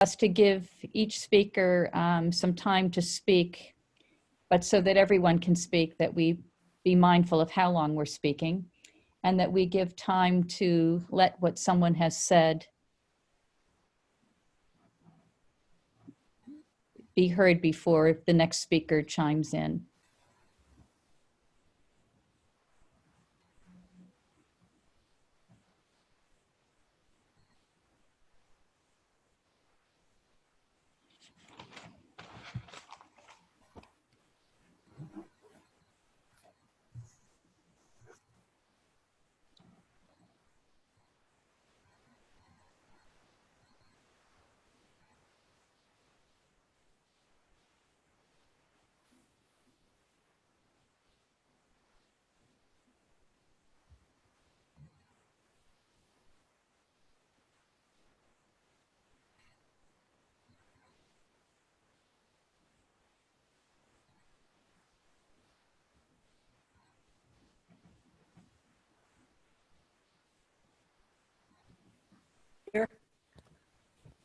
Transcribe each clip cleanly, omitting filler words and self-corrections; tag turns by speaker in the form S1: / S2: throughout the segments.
S1: us to give each speaker some time to speak, but so that everyone can speak, that we be mindful of how long we're speaking, and that we give time to let what someone has said be heard before the next speaker chimes in.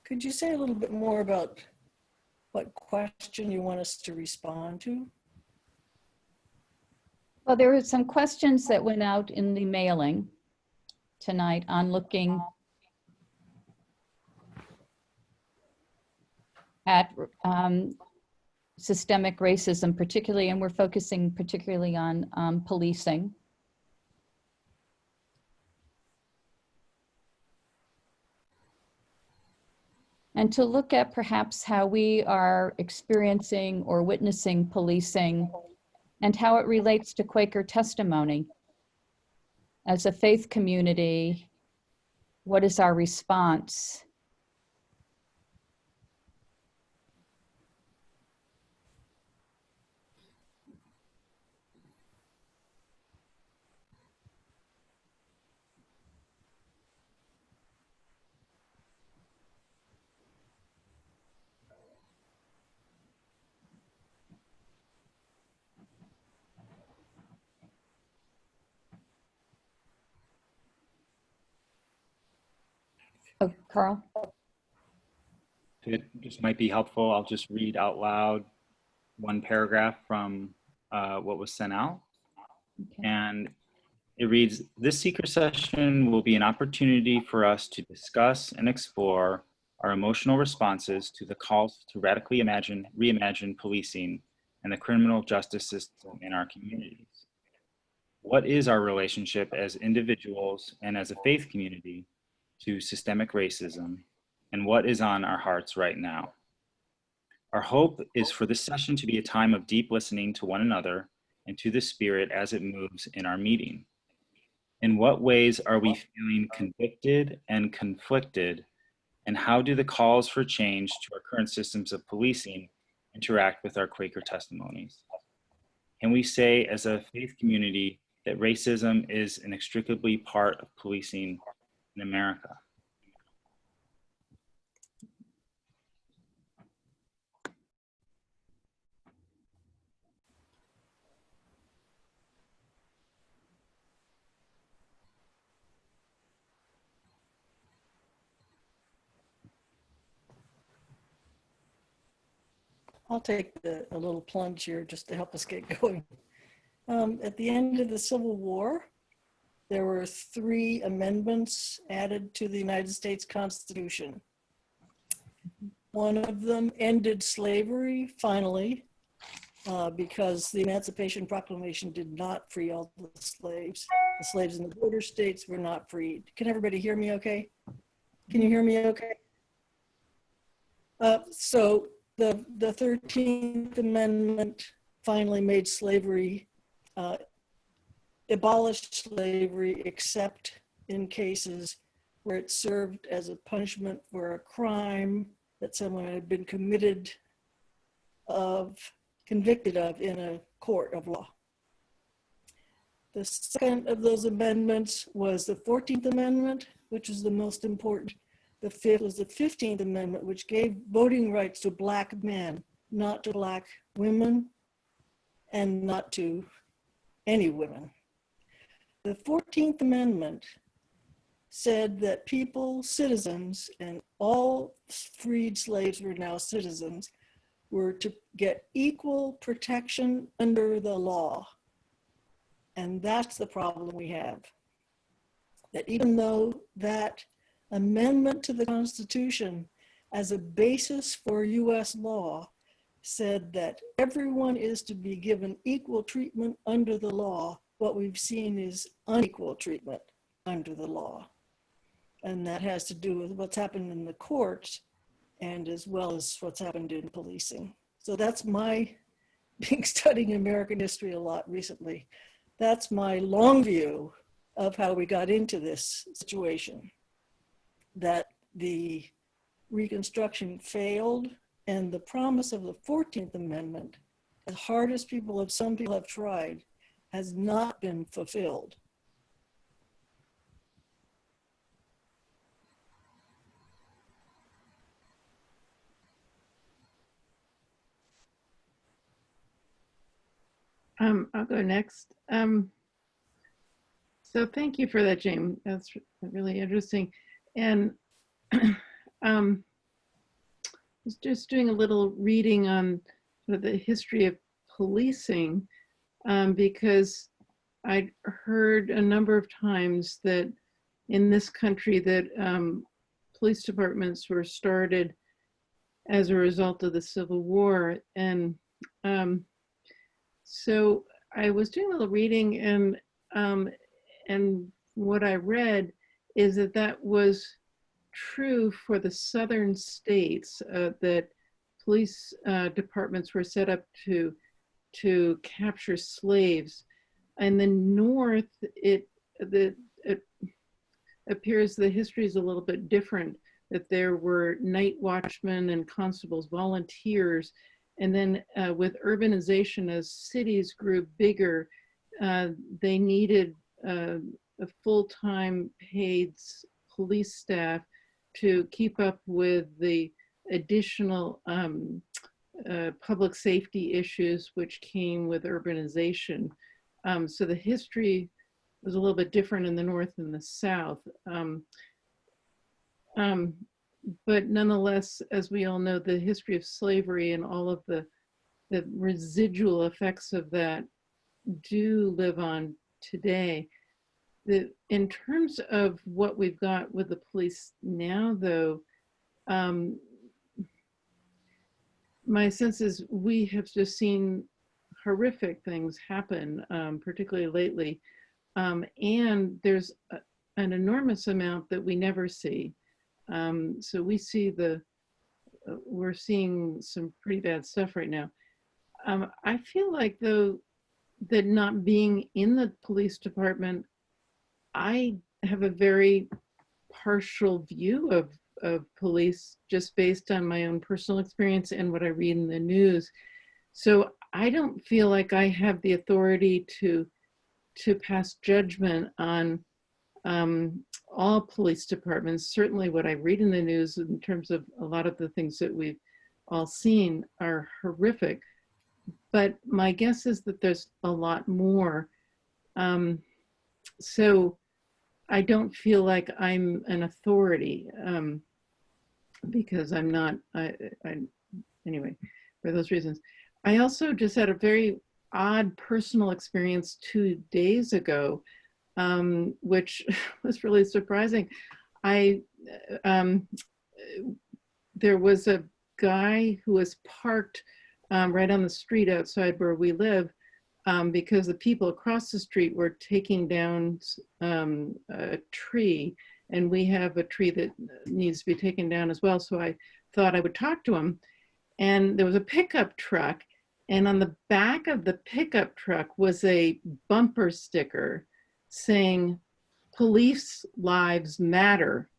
S2: Could you say a little bit more about what question you want us to respond to?
S1: Well, there were some questions that went out in the mailing tonight on looking at systemic racism, particularly, and we're focusing particularly on policing. And to look at perhaps how we are experiencing or witnessing policing and how it relates to Quaker testimony. As a faith community, what is our response? Oh, Carl?
S3: This might be helpful. I'll just read out loud one paragraph from what was sent out.
S1: Okay.
S3: And it reads, "This seeker session will be an opportunity for us to discuss and explore our emotional responses to the calls to radically reimagine policing and the criminal justice system in our communities. What is our relationship as individuals and as a faith community to systemic racism, and what is on our hearts right now? Our hope is for this session to be a time of deep listening to one another and to the Spirit as it moves in our meeting. In what ways are we feeling convicted and conflicted, and how do the calls for change to our current systems of policing interact with our Quaker testimonies? Can we say as a faith community that racism is inextricably part of policing in America?"
S2: I'll take a little plunge here just to help us get going. At the end of the Civil War, there were 3 amendments added to the United States Constitution. One of them ended slavery, finally, because the Emancipation Proclamation did not free all the slaves. The slaves in the border states were not freed. Can everybody hear me okay? Can you hear me okay? So the 13th Amendment finally made slavery, abolished slavery except in cases where it served as a punishment for a crime that someone had been convicted of in a court of law. The second of those amendments was the 14th Amendment, which is the most important. The fifth was the 15th Amendment, which gave voting rights to Black men, not to Black women, and not to any women. The 14th Amendment said that people, citizens, and all freed slaves were now citizens, were to get equal protection under the law. And that's the problem we have. That even though that amendment to the Constitution as a basis for US law said that everyone is to be given equal treatment under the law, what we've seen is unequal treatment under the law. And that has to do with what's happened in the courts and as well as what's happened in policing. So that's my, being studying American history a lot recently, that's my long view of how we got into this situation, that the Reconstruction failed and the promise of the 14th Amendment, as hard as some people have tried, has not been fulfilled.
S4: I'll go next. So thank you for that, James. That's really interesting. And was just doing a little reading on sort of the history of policing because I'd heard a number of times that in this country that police departments were started as a result of the Civil War. And so I was doing a little reading and what I read is that that was true for the southern states, that police departments were set up to capture slaves. In the north, it appears the history is a little bit different, that there were night watchmen and constables, volunteers, and then with urbanization, as cities grew bigger, they needed a full-time paid police staff to keep up with the additional public safety issues which came with urbanization. So the history was a little bit different in the North and the South. But nonetheless, as we all know, the history of slavery and all of the residual effects of that do live on today. In terms of what we've got with the police now, though, my sense is we have just seen horrific things happen, particularly lately. And there's an enormous amount that we never see. So we see we're seeing some pretty bad stuff right now. I feel like, though, that not being in the police department, I have a very partial view of police just based on my own personal experience and what I read in the news. So I don't feel like I have the authority to pass judgment on all police departments. Certainly what I read in the news in terms of a lot of the things that we've all seen are horrific. But my guess is that there's a lot more. So I don't feel like I'm an authority because I'm not, anyway, for those reasons. I also just had a very odd personal experience 2 days ago, which was really surprising. There was a guy who was parked right on the street outside where we live because the people across the street were taking down a tree, and we have a tree that needs to be taken down as well. So I thought I would talk to him, and there was a pickup truck, and on the back of the pickup truck was a bumper sticker saying, "Police lives matter."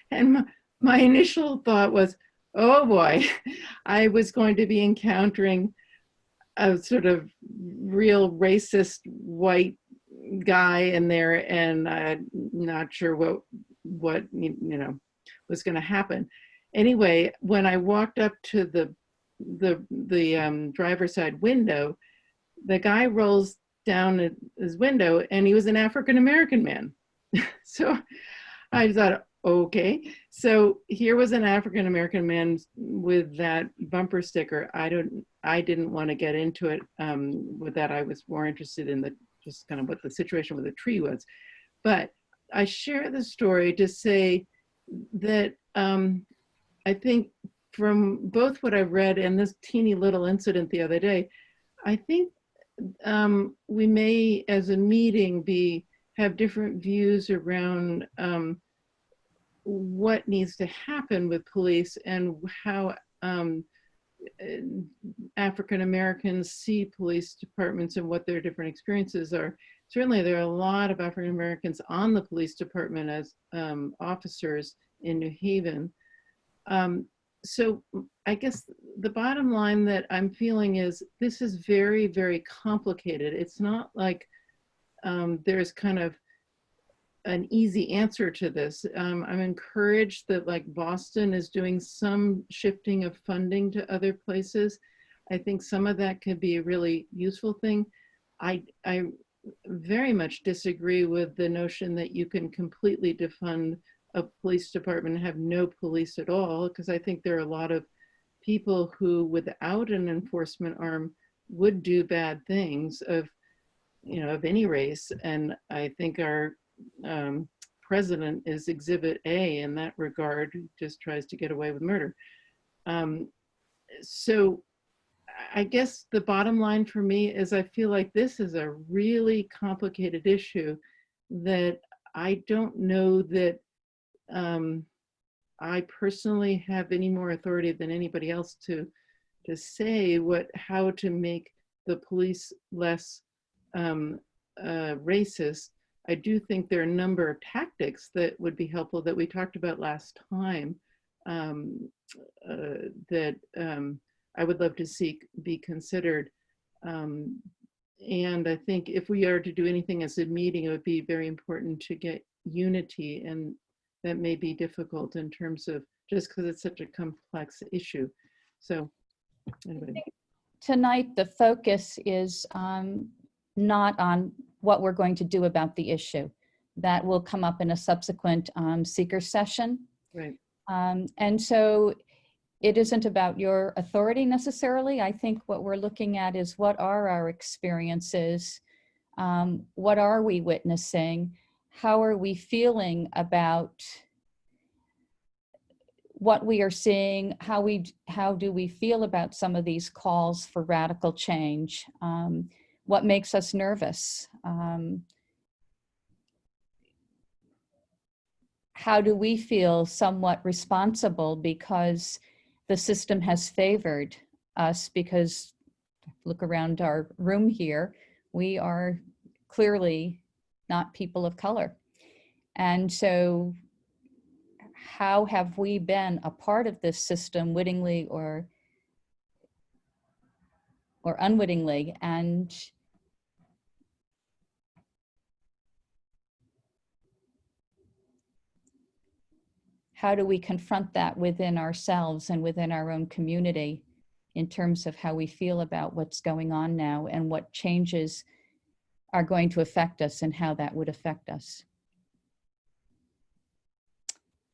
S4: And my initial thought was, oh boy, I was going to be encountering a sort of real racist white guy in there, and I'm not sure what was going to happen. Anyway, when I walked up to the driver's side window, the guy rolls down his window, and he was an African-American man. So I thought, okay. So here was an African American man with that bumper sticker. I didn't want to get into it with that. I was more interested in the just kind of what the situation with the tree was. But I share the story to say that I think from both what I've read and this teeny little incident the other day, I think we may, as a meeting, have different views around what needs to happen with police and how African Americans see police departments and what their different experiences are. Certainly, there are a lot of African Americans on the police department as officers in New Haven. So I guess the bottom line that I'm feeling is this is very, very complicated. It's not like there's kind of an easy answer to this. I'm encouraged that like Boston is doing some shifting of funding to other places. I think some of that could be a really useful thing. I very much disagree with the notion that you can completely defund a police department and have no police at all, because I think there are a lot of people who without an enforcement arm would do bad things of any race. And I think our president is exhibit A in that regard, who just tries to get away with murder. So I guess the bottom line for me is I feel like this is a really complicated issue that I don't know that I personally have any more authority than anybody else to say how to make the police less racist. I do think there are a number of tactics that would be helpful that we talked about last time that I would love to see be considered. And I think if we are to do anything as a meeting, it would be very important to get unity, and that may be difficult in terms of just because it's such a complex issue. So anyway.
S1: Tonight, the focus is not on what we're going to do about the issue. That will come up in a subsequent seeker session.
S4: Right.
S1: And so it isn't about your authority necessarily. I think what we're looking at is what are our experiences? What are we witnessing? How are we feeling about what we are seeing? How do we feel about some of these calls for radical change? What makes us nervous? How do we feel somewhat responsible because the system has favored us? Because look around our room here, we are clearly not people of color. And so how have we been a part of this system wittingly or unwittingly? And how do we confront that within ourselves and within our own community in terms of how we feel about what's going on now and what changes are going to affect us and how that would affect us?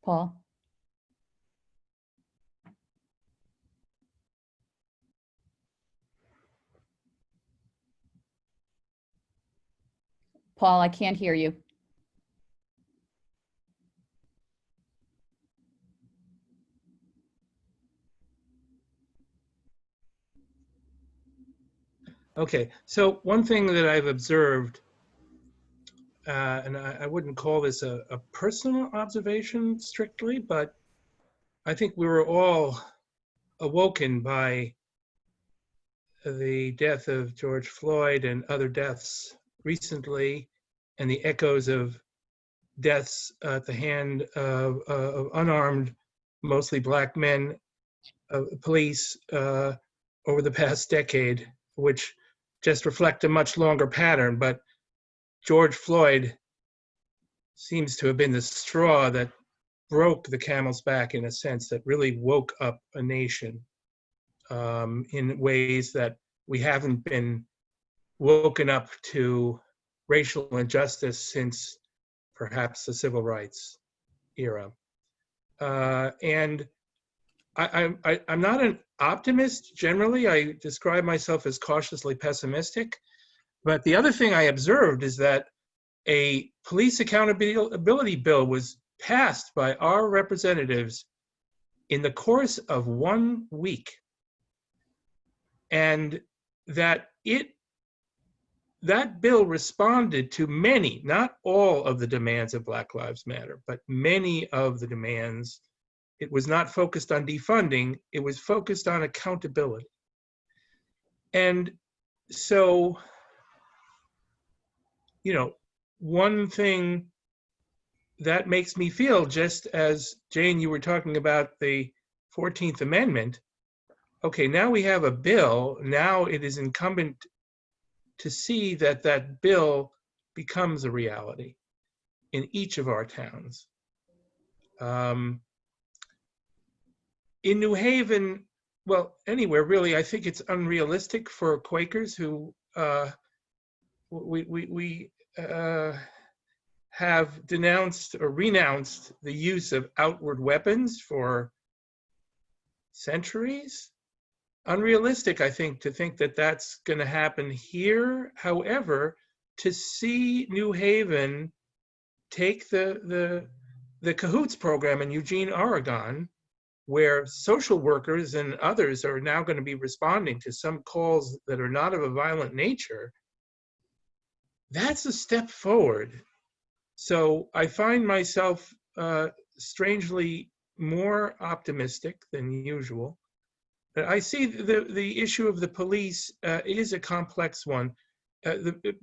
S1: Paul? Paul, I can't hear you.
S5: Okay, so one thing that I've observed, and I wouldn't call this a personal observation strictly, but I think we were all awoken by the death of George Floyd and other deaths recently, and the echoes of deaths at the hand of unarmed, mostly Black men, police over the past decade, which just reflect a much longer pattern. But George Floyd seems to have been the straw that broke the camel's back, in a sense, that really woke up a nation in ways that we haven't been woken up to racial injustice since perhaps the civil rights era. And I'm not an optimist generally. I describe myself as cautiously pessimistic. But the other thing I observed is that a police accountability bill was passed by our representatives in the course of 1 week. And that bill responded to many, not all of the demands of Black Lives Matter, but many of the demands. It was not focused on defunding, it was focused on accountability. And so, you know, one thing that makes me feel, just as Jane, you were talking about the 14th Amendment, okay, now we have a bill, now it is incumbent to see that that bill becomes a reality in each of our towns. In New Haven, well, anywhere really, I think it's unrealistic for Quakers who we have denounced or renounced the use of outward weapons for centuries. Unrealistic, I think, to think that that's going to happen here. However, to see New Haven take the Cahoots program in Eugene, Oregon, where social workers and others are now going to be responding to some calls that are not of a violent nature, that's a step forward. So I find myself strangely more optimistic than usual. But I see the issue of the police is a complex one.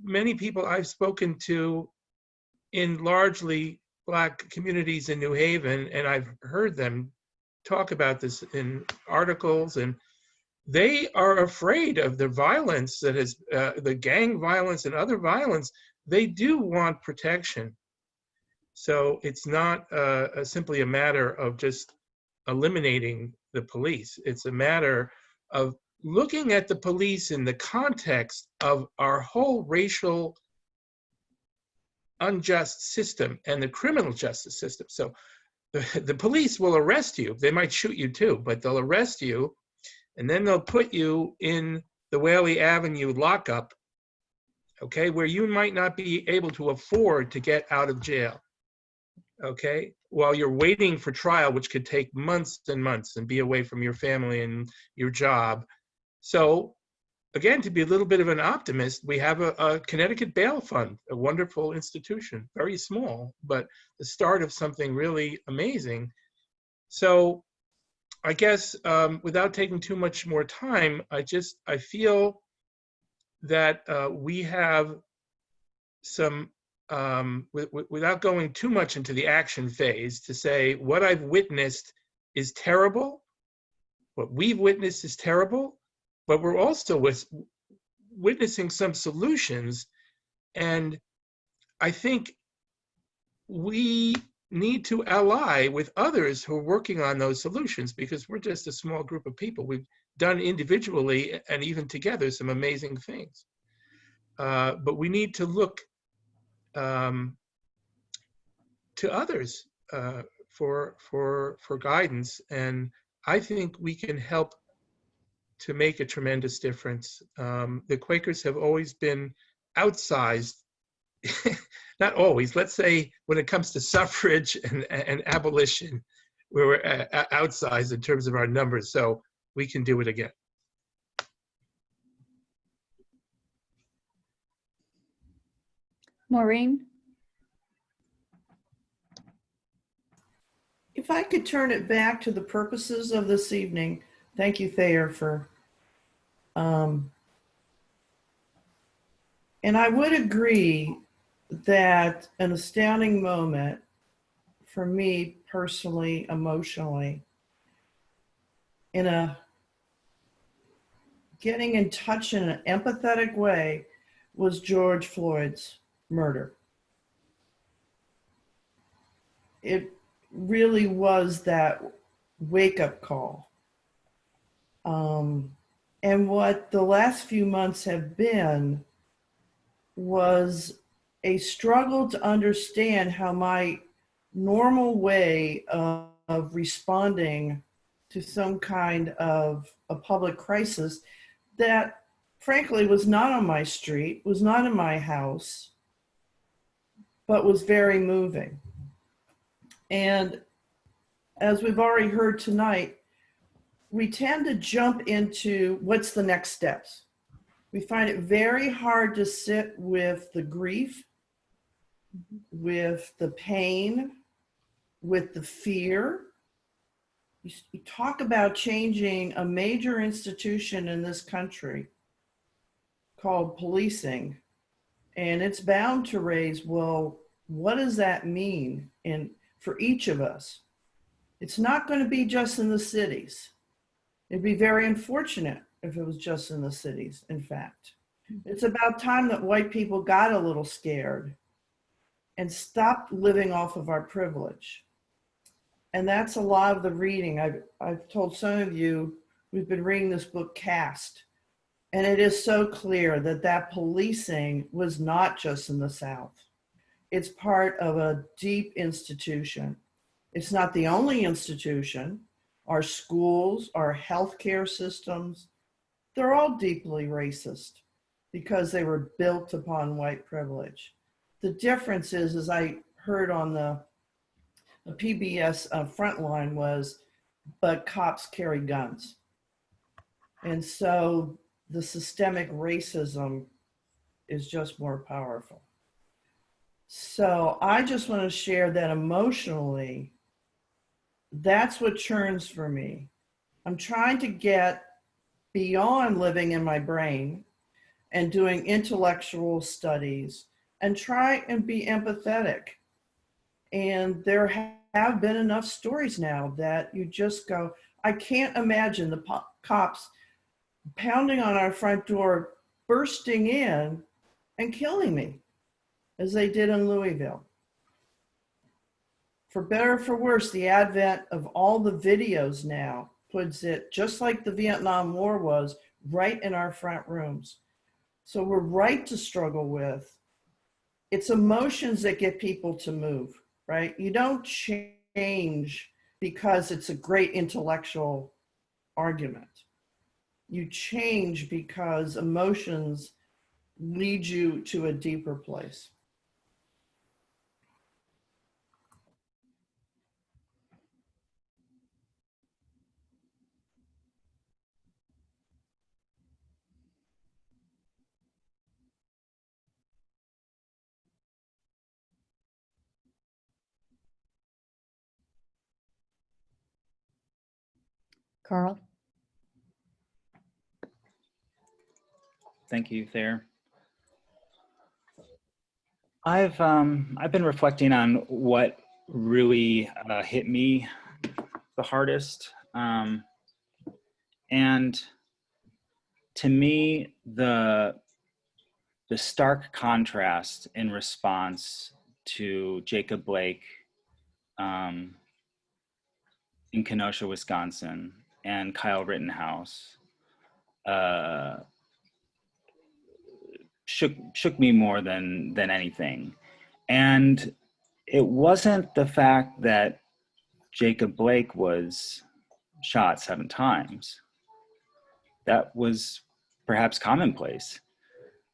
S5: Many people I've spoken to in largely Black communities in New Haven, and I've heard them talk about this in articles, and they are afraid of the violence that is, the gang violence and other violence. They do want protection. So it's not simply a matter of just eliminating the police. It's a matter of looking at the police in the context of our whole racial unjust system and the criminal justice system. So the police will arrest you. They might shoot you too, but they'll arrest you, and then they'll put you in the Whaley Avenue lockup, okay, where you might not be able to afford to get out of jail, okay, while you're waiting for trial, which could take months and months and be away from your family and your job. So again, to be a little bit of an optimist, we have a Connecticut Bail Fund, a wonderful institution, very small, but the start of something really amazing. So I guess without taking too much more time, I feel that we have some, without going too much into the action phase, to say what I've witnessed is terrible, what we've witnessed is terrible, but we're also witnessing some solutions. And I think we need to ally with others who are working on those solutions, because we're just a small group of people. We've done individually and even together some amazing things. But we need to look to others for guidance. And I think we can help to make a tremendous difference. The Quakers have always been outsized, not always, let's say when it comes to suffrage and abolition, we were outsized in terms of our numbers, so we can do it again.
S1: Maureen?
S2: If I could turn it back to the purposes of this evening, thank you, Thayer, for, and I would agree that an astounding moment for me personally, emotionally, in a getting in touch in an empathetic way, was George Floyd's murder. It really was that wake-up call. And what the last few months have been was
S6: a struggle to understand how my normal way of responding to some kind of a public crisis that frankly was not on my street, was not in my house, but was very moving. And as we've already heard tonight, we tend to jump into what's the next steps. We find it very hard to sit with the grief, with the pain, with the fear. You talk about changing a major institution in this country called policing, and it's bound to raise, well, what does that mean for each of us? It's not going to be just in the cities. It'd be very unfortunate if it was just in the cities, in fact. It's about time that white people got a little scared and stopped living off of our privilege. And that's a lot of the reading. I've told some of you, we've been reading this book, Caste, and it is so clear that policing was not just in the South. It's part of a deep institution. It's not the only institution. Our schools, our healthcare systems, they're all deeply racist because they were built upon white privilege. The difference is, as I heard on the PBS Frontline was, but cops carry guns. And so the systemic racism is just more powerful. So I just want to share that emotionally, that's what churns for me. I'm trying to get beyond living in my brain and doing intellectual studies and try and be empathetic. And there have been enough stories now that you just go, I can't imagine the cops pounding on our front door, bursting in and killing me as they did in Louisville. For better or for worse, the advent of all the videos now puts it, just like the Vietnam War was, right in our front rooms. So we're right to struggle with. It's emotions that get people to move, right? You don't change because it's a great intellectual argument. You change because emotions lead you to a deeper place.
S1: Carl?
S3: Thank you, Thayer. I've been reflecting on what really hit me the hardest, and to me, the stark contrast in response to Jacob Blake in Kenosha, Wisconsin, and Kyle Rittenhouse shook me more than anything. And it wasn't the fact that Jacob Blake was shot 7 times. That was perhaps commonplace.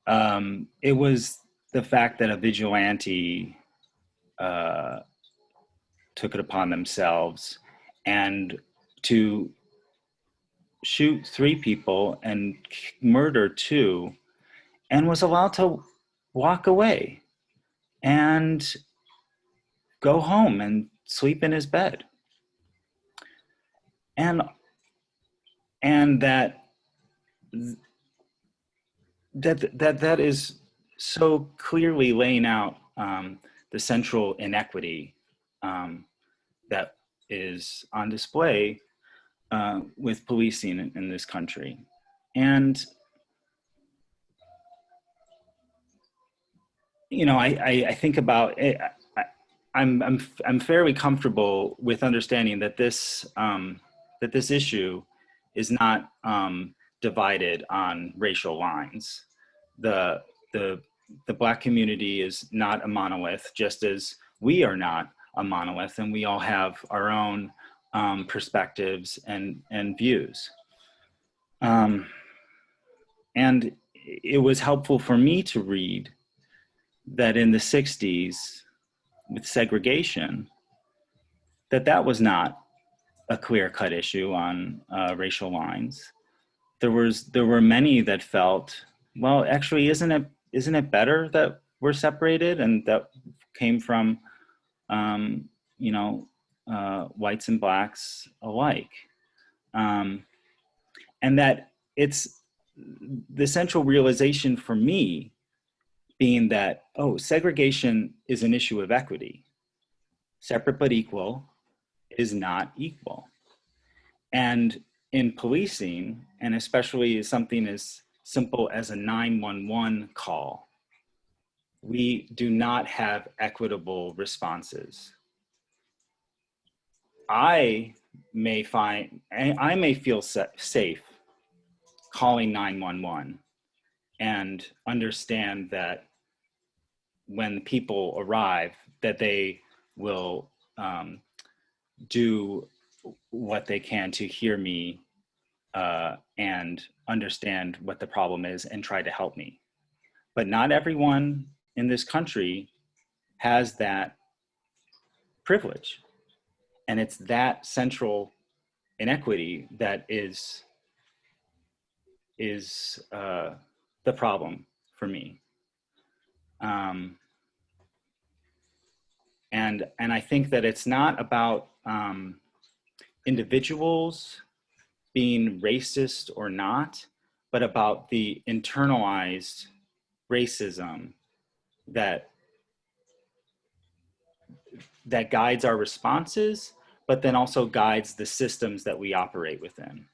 S3: It was the fact that a vigilante took it upon themselves and to shoot 3 people and murder 2, and was allowed to walk away and go home and sleep in his bed. And that is so clearly laying out the central inequity that is on display with policing in this country. And you know, I think about it. I'm fairly comfortable with understanding that this issue is not divided on racial lines. The the Black community is not a monolith, just as we are not a monolith, and we all have our own perspectives and views. And it was helpful for me to read that in the 60s, with segregation, that was not a clear-cut issue on racial lines. There were many that felt, well, actually, isn't it better that we're separated, and that came from whites and blacks alike, and that it's the central realization for me being that, oh, segregation is an issue of equity. Separate but equal is not equal. And in policing, and especially something as simple as a 911 call, we do not have equitable responses. I may feel safe calling 911 and understand that when people arrive, that they will do what they can to hear me and understand what the problem is and try to help me. But not everyone in this country has that privilege. And it's that central inequity that is the problem for me. And I think that it's not about individuals being racist or not, but about the internalized racism that guides our responses, but then also guides the systems that we operate within.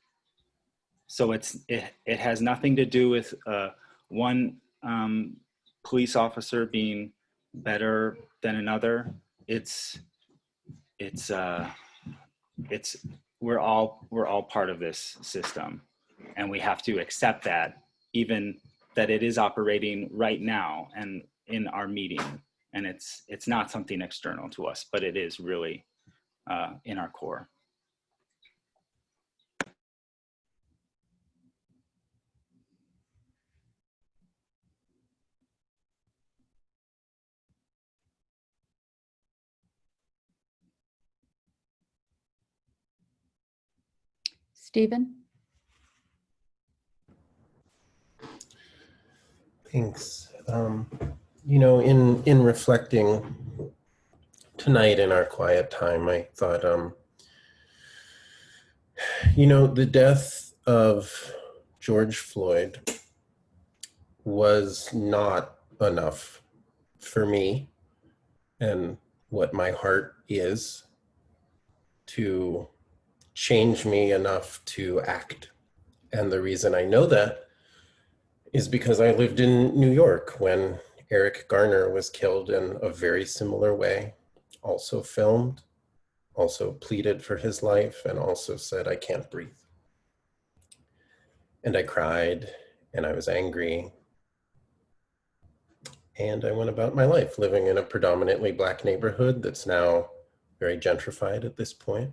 S3: So it has nothing to do with one police officer being better than another. We're all part of this system, and we have to accept that, even that it is operating right now and in our meeting, and it's not something external to us, but it is really in our core.
S1: Stephen?
S7: Thanks. In reflecting tonight in our quiet time, I thought, the death of George Floyd was not enough for me and what my heart is to change me enough to act. And the reason I know that is because I lived in New York when Eric Garner was killed in a very similar way, also filmed, also pleaded for his life, and also said, I can't breathe. And I cried, and I was angry. And I went about my life living in a predominantly Black neighborhood that's now very gentrified at this point.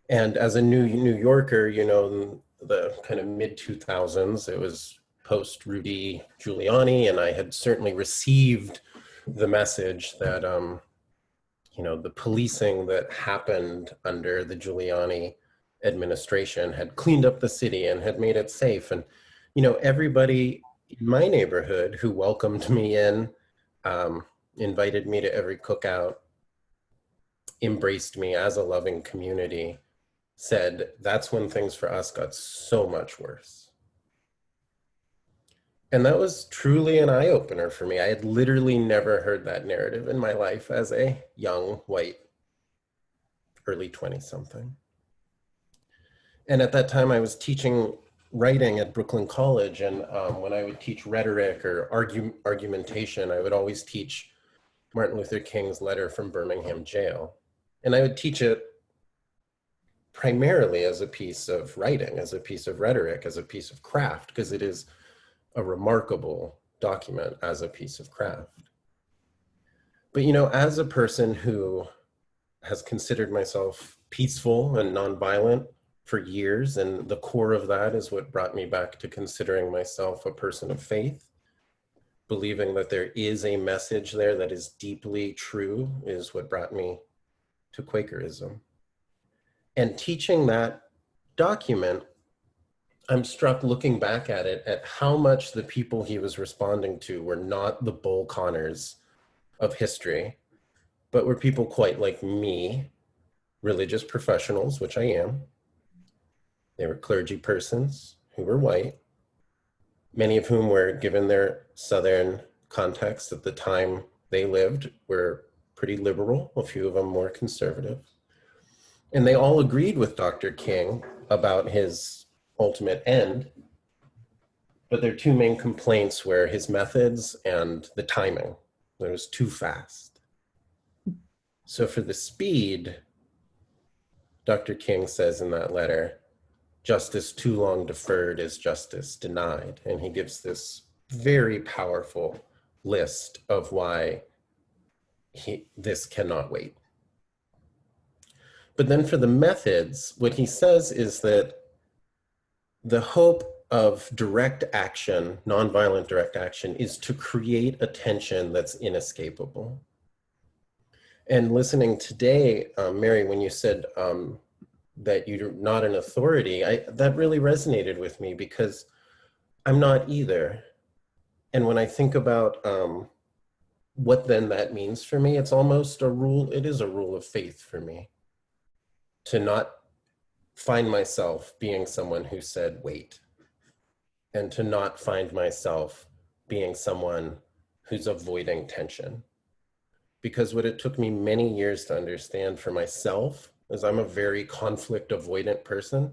S7: And as a New Yorker, in the kind of mid-2000s, it was post Rudy Giuliani, and I had certainly received the message that, the policing that happened under the Giuliani administration had cleaned up the city and had made it safe. And, everybody in my neighborhood who welcomed me in, invited me to every cookout, embraced me as a loving community, said that's when things for us got so much worse. And that was truly an eye-opener for me. I had literally never heard that narrative in my life as a young, white, early 20-something. And at that time, I was teaching writing at Brooklyn College. And when I would teach rhetoric or argumentation, I would always teach Martin Luther King's letter from Birmingham jail. And I would teach it primarily as a piece of writing, as a piece of rhetoric, as a piece of craft, because it is a remarkable document as a piece of craft. But, you know, as a person who has considered myself peaceful and nonviolent for years, and the core of that is what brought me back to considering myself a person of faith, believing that there is a message there that is deeply true, is what brought me to Quakerism. And teaching that document, I'm struck looking back at it, at how much the people he was responding to were not the Bull Connors of history, but were people quite like me, religious professionals, which I am. They were clergy persons who were white, many of whom were, given their Southern context at the time they lived, were pretty liberal, a few of them more conservative. And they all agreed with Dr. King about his ultimate end, but their two main complaints were his methods and the timing. It was too fast. So for the speed, Dr. King says in that letter, justice too long deferred is justice denied. And he gives this very powerful list of why this cannot wait. But then for the methods, what he says is that the hope of direct action, nonviolent direct action, is to create a tension that's inescapable. And listening today, Mary, when you said that you're not an authority, that really resonated with me, because I'm not either. And when I think about what then that means for me, it's almost a rule, it is a rule of faith for me, to not find myself being someone who said, wait, and to not find myself being someone who's avoiding tension. Because what it took me many years to understand for myself is I'm a very conflict avoidant person,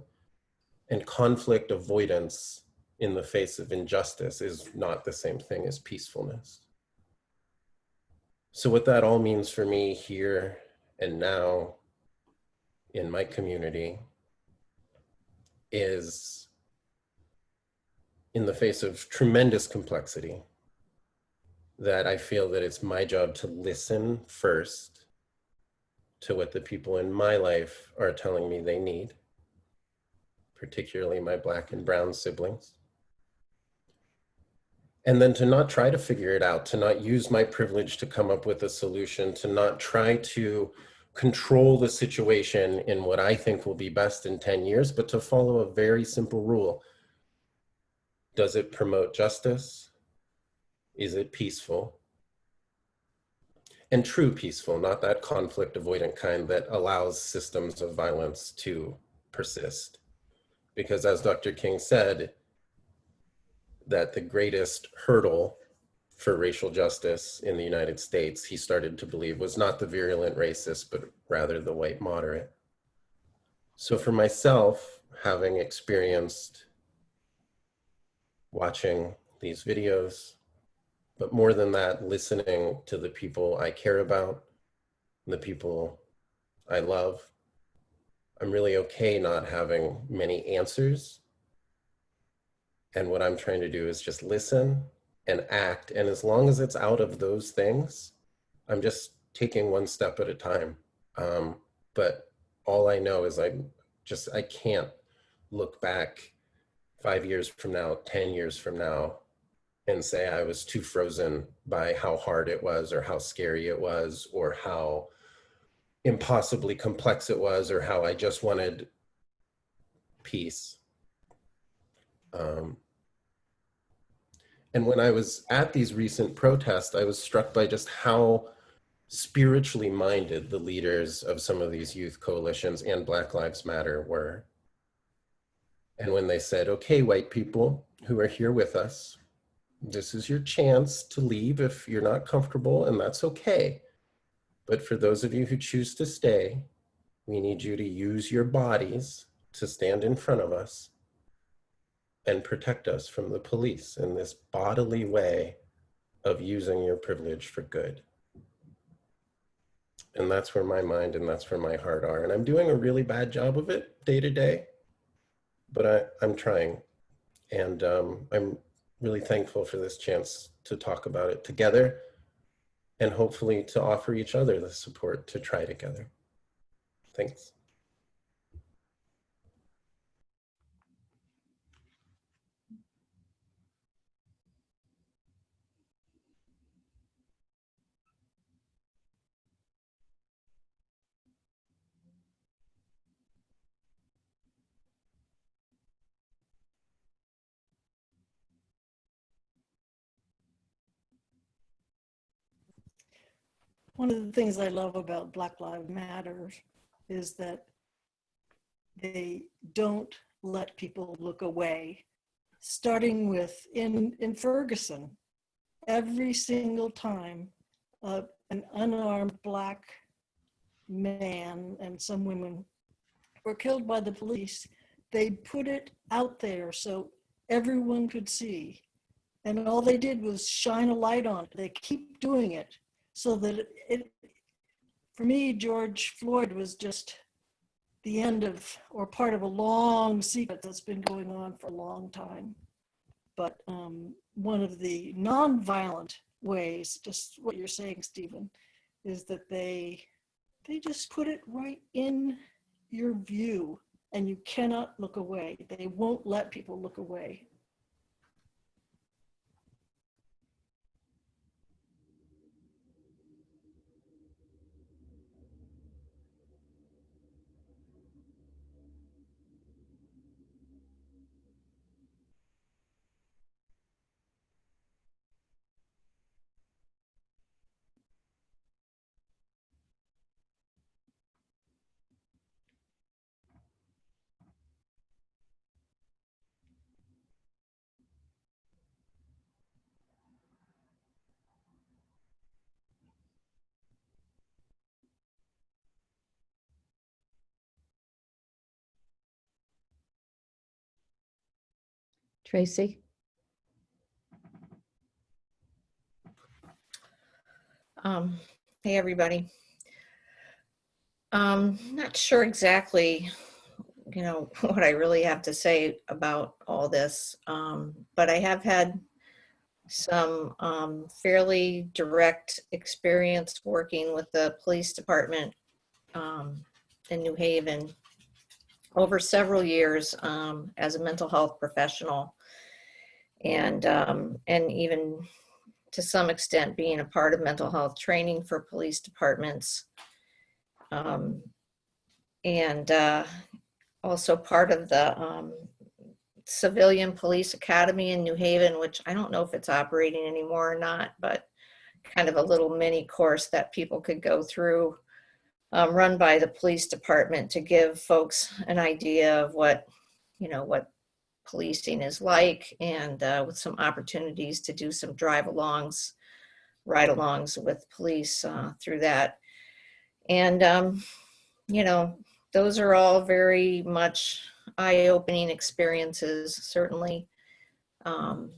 S7: and conflict avoidance in the face of injustice is not the same thing as peacefulness. So what that all means for me here and now in my community is, in the face of tremendous complexity, that I feel that it's my job to listen first to what the people in my life are telling me they need, particularly my Black and brown siblings. And then to not try to figure it out, to not use my privilege to come up with a solution, to not try to control the situation in what I think will be best in 10 years, but to follow a very simple rule. Does it promote justice? Is it peaceful? And true peaceful, not that conflict avoidant kind that allows systems of violence to persist. Because as Dr. King said, that the greatest hurdle for racial justice in the United States, he started to believe, was not the virulent racist, but rather the white moderate. So for myself, having experienced watching these videos, but more than that, listening to the people I care about, the people I love, I'm really okay not having many answers. And what I'm trying to do is just listen and act. And as long as it's out of those things, I'm just taking one step at a time. But all I know is I can't look back 5 years from now, 10 years from now, and say I was too frozen by how hard it was, or how scary it was, or how impossibly complex it was, or how I just wanted peace. And when I was at these recent protests, I was struck by just how spiritually minded the leaders of some of these youth coalitions and Black Lives Matter were. And when they said, okay, white people who are here with us, this is your chance to leave if you're not comfortable, and that's okay. But for those of you who choose to stay, we need you to use your bodies to stand in front of us and protect us from the police in this bodily way of using your privilege for good. And that's where my mind and that's where my heart are. And I'm doing a really bad job of it day to day, but I'm trying. And I'm really thankful for this chance to talk about it together and hopefully to offer each other the support to try together. Thanks.
S2: One of the things I love about Black Lives Matter is that they don't let people look away. Starting with in Ferguson, every single time an unarmed Black man and some women were killed by the police, they put it out there so everyone could see. And all they did was shine a light on it. They keep doing it so that for me, George Floyd was just the end of, or part of a long secret that's been going on for a long time. But one of the non-violent ways, just what you're saying, Stephen, is that they just put it right in your view and you cannot look away. They won't let people look away.
S1: Tracy?
S8: Hey, everybody. Not sure exactly, what I really have to say about all this, but I have had some fairly direct experience working with the police department in New Haven over several years as a mental health professional, and even to some extent being a part of mental health training for police departments, and also part of the Civilian Police Academy in New Haven, which I don't know if it's operating anymore or not, but kind of a little mini course that people could go through, run by the police department to give folks an idea of what policing is like, and with some opportunities to do some drive-alongs, ride-alongs with police through that. And, those are all very much eye-opening experiences, certainly. But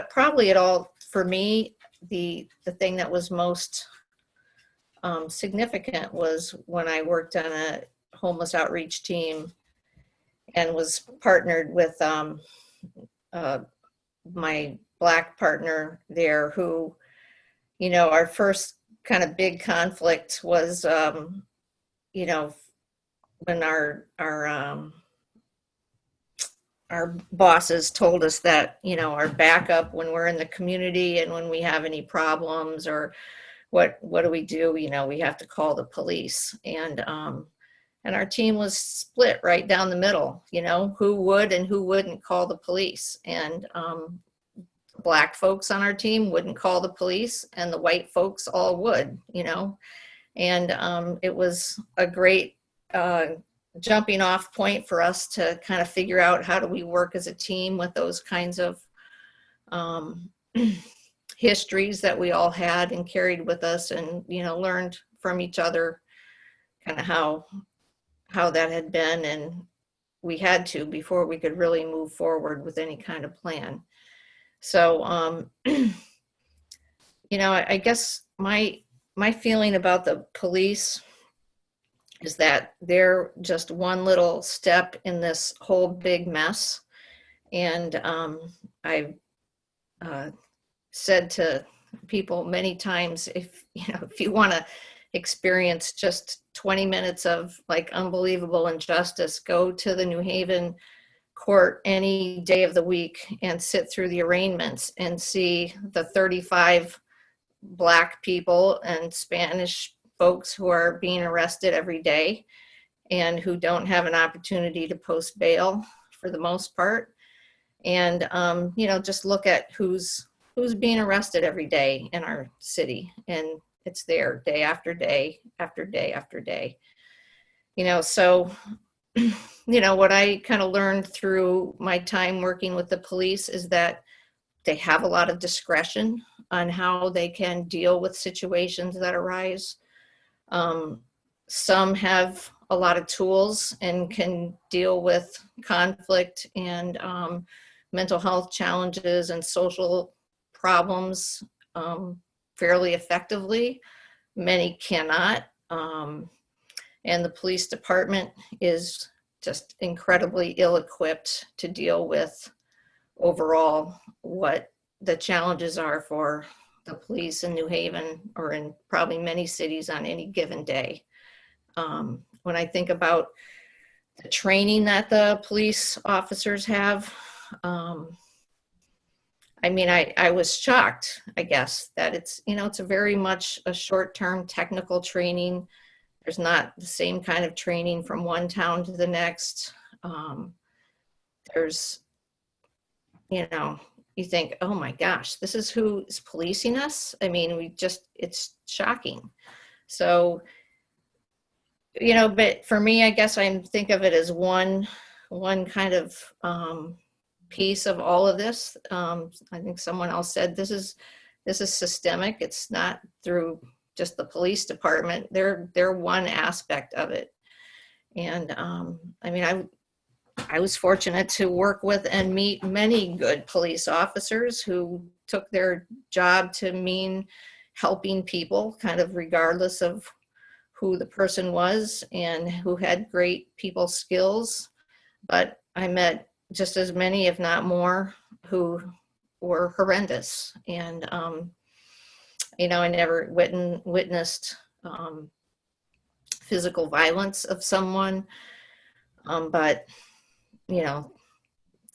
S8: probably it all, for me, the thing that was most significant was when I worked on a homeless outreach team and was partnered with my Black partner there, who, our first kind of big conflict was, when our bosses told us that, our backup when we're in the community and when we have any problems or what do we do? We have to call the police. And our team was split right down the middle, who would and who wouldn't call the police. And Black folks on our team wouldn't call the police, and the white folks all would, and it was a great jumping off point for us to kind of figure out how do we work as a team with those kinds of histories that we all had and carried with us, and learned from each other kind of how that had been, and we had to before we could really move forward with any kind of plan. So I guess my feeling about the police is that they're just one little step in this whole big mess, And I've said to people many times, if you want to experience just 20 minutes of like unbelievable injustice, go to the New Haven court any day of the week and sit through the arraignments and see the 35 Black people and Spanish folks who are being arrested every day and who don't have an opportunity to post bail for the most part. And just look at who's being arrested every day in our city, and it's there day after day after day after day. So what I kind of learned through my time working with the police is that they have a lot of discretion on how they can deal with situations that arise. Some have a lot of tools and can deal with conflict and mental health challenges and social problems fairly effectively. Many cannot. And the police department is just incredibly ill-equipped to deal with overall what the challenges are for the police in New Haven or in probably many cities on any given day. When I think about the training that the police officers have, I was shocked, I guess, that it's a very much a short-term technical training. There's not the same kind of training from one town to the next. There's, you think, oh my gosh, this is who is policing us? It's shocking. So, but for me, I guess I think of it as one kind of piece of all of this. I think someone else said this is systemic. It's not through just the police department. They're one aspect of it. And I was fortunate to work with and meet many good police officers who took their job to mean helping people, kind of regardless of who the person was, and who had great people skills. But I met just as many, if not more, who were horrendous. And, I never witnessed physical violence of someone, but,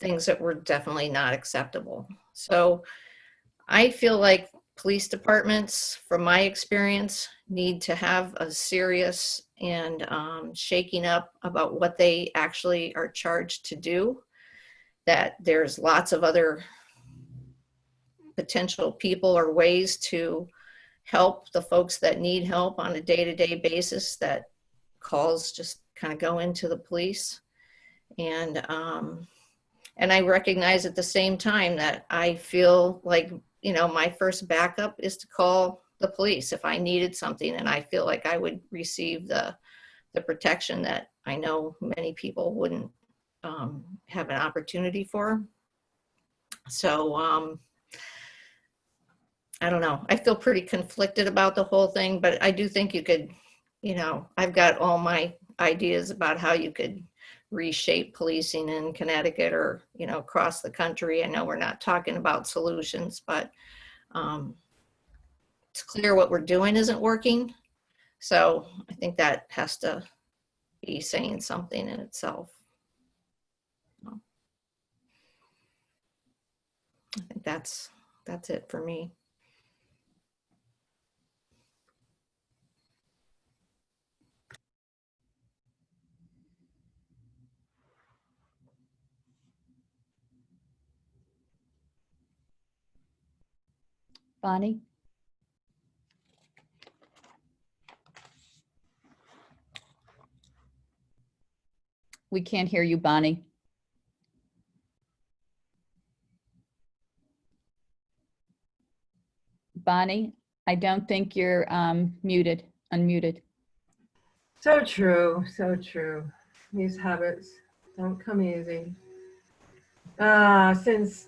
S8: things that were definitely not acceptable. So I feel like police departments, from my experience, need to have a serious and shaking up about what they actually are charged to do. That there's lots of other potential people or ways to help the folks that need help on a day-to-day basis, that calls just kind of go into the police. And I recognize at the same time that I feel like, my first backup is to call the police if I needed something, and I feel like I would receive the protection that I know many people wouldn't have an opportunity for. So I don't know. I feel pretty conflicted about the whole thing, but I do think you could, I've got all my ideas about how you could reshape policing in Connecticut or, across the country. I know we're not talking about solutions, but it's clear what we're doing isn't working. So I think that has to be saying something in itself. I think that's it for me.
S1: Bonnie? We can't hear you, Bonnie. Bonnie, I don't think you're unmuted.
S9: So true, so true. These habits don't come easy. Since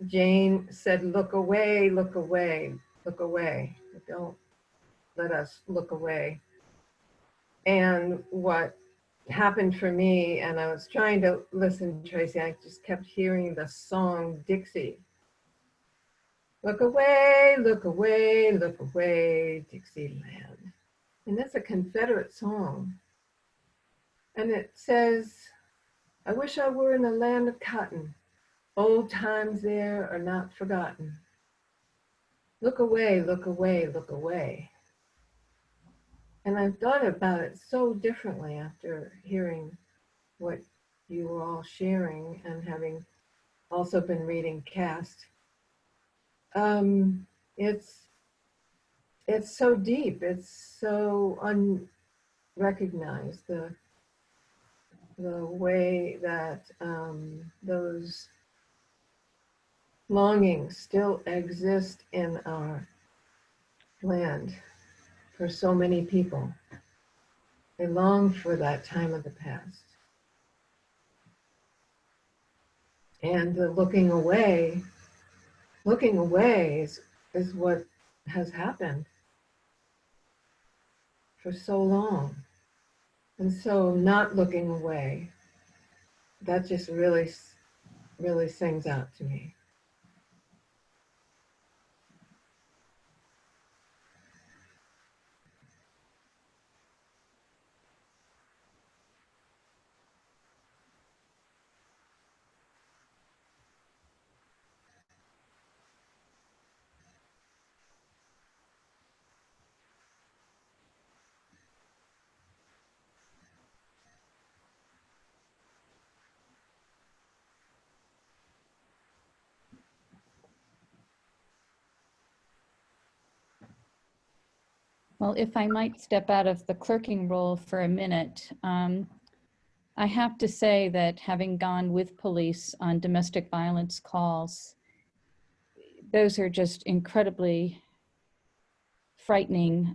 S9: Jane said, look away, look away, look away. Don't let us look away. And what happened for me, and I was trying to listen, Tracy. I just kept hearing the song Dixie. Look away, look away, look away, Dixieland. And that's a Confederate song. And it says, I wish I were in the land of cotton. Old times there are not forgotten. Look away, look away, look away. And I've thought about it so differently after hearing what you were all sharing and having also been reading Cast. It's so deep. It's so unrecognized. The way that those longings still exist in our land for so many people. They long for that time of the past. And the looking away is what has happened for so long. And so not looking away, that just really, really sings out to me.
S1: Well, if I might step out of the clerking role for a minute, I have to say that having gone with police on domestic violence calls, those are just incredibly frightening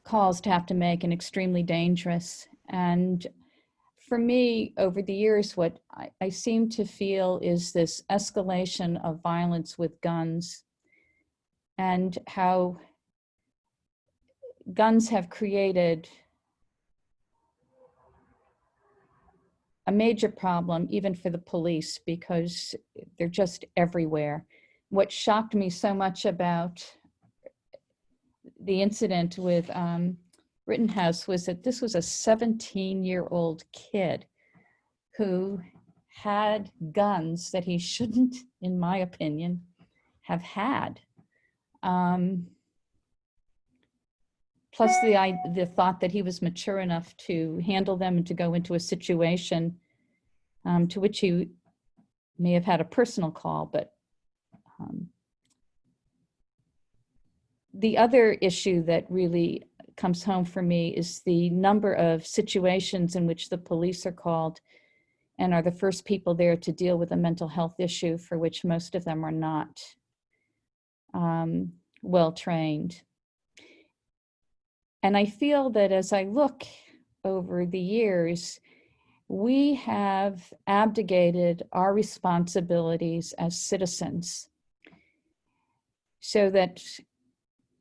S1: calls to have to make and extremely dangerous. And for me, over the years, what I seem to feel is this escalation of violence with guns and how guns have created a major problem, even for the police, because they're just everywhere. What shocked me so much about the incident with Rittenhouse was that this was a 17-year-old kid who had guns that he shouldn't, in my opinion, have had. Plus the thought that he was mature enough to handle them and to go into a situation to which he may have had a personal call. But the other issue that really comes home for me is the number of situations in which the police are called and are the first people there to deal with a mental health issue for which most of them are not well trained. And I feel that as I look over the years, we have abdicated our responsibilities as citizens so that